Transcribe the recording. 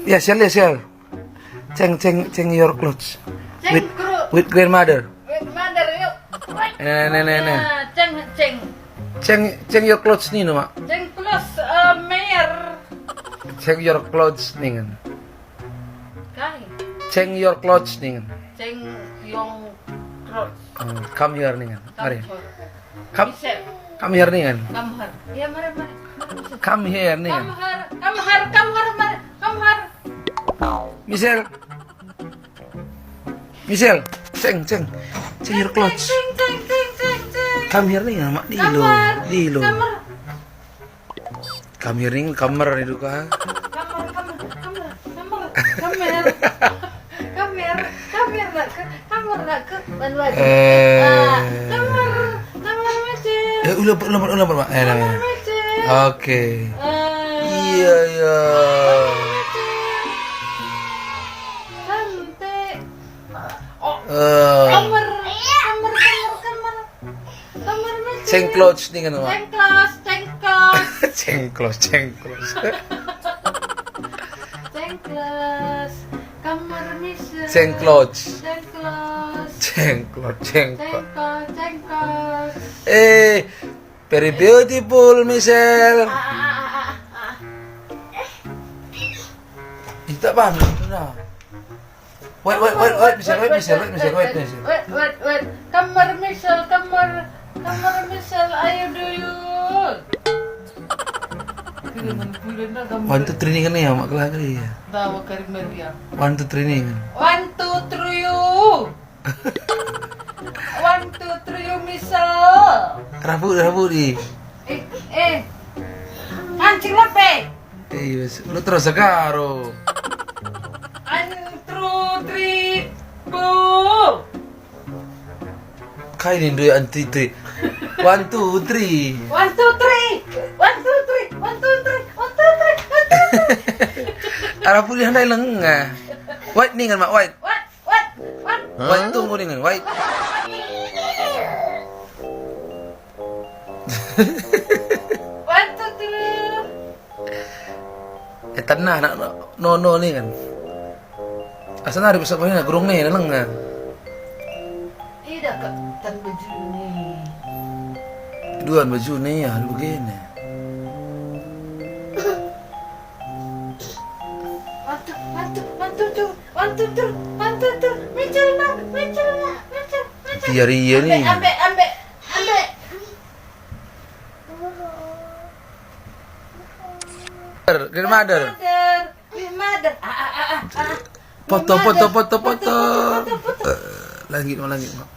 Yes, yes. Change your clothes. With grandmother. Mother, yuk. Nah. Ceng. Change your clothes nih, Mak. Ceng plus mayor. Change your clothes nih. Kai. Change your clothes nih. Ceng yung cross. Come here nih. Mari. Michelle. Come here nih. Come here. Ya, mari. Come here nih. Come here, mari. Come here. Michelle, change your clothes. Ceng. Come here nih, Mak. Di lo. Come here nih, kamar itu kan. Kamar nak ke Kamar macam. Ulang, Mak. Kamar macam. Oke. Iya. Cantik. Kamar macam. Change clothes nih kan, Mak. Ceng close. Kamar Michelle. Change clothes. Ceng close. Very beautiful, Michelle. Tidak paham, nah. Wait, Michelle. Wait. Kamar Michelle, ayo duyun. One, two, three nih kan ya, Mak kelah kali ya. Tawa karim Maria. One, two, three nih kan. 1, 2, 3 you. 1, 2, 3 you Michelle. Rabu di. Mancing lepe. Lu terus sekaro. 1, 2, 3 go. Kainin dulu anti tri. 1, 2, 3. 1, 2, 3. Rabu di handai lengah. White nih kan, Mak, white. What? White tunggu nih kan, white. 1, 2, 3. Tanah nak no nih kan. Asal hari besok ini nak gurung nih, lengah. Tidak kak, tan baju ni. Duaan baju nih ya, begini. Mantu. Michelle nak. Biar iya nih. Ambek. Grandmother. Foto. Langit, Mak.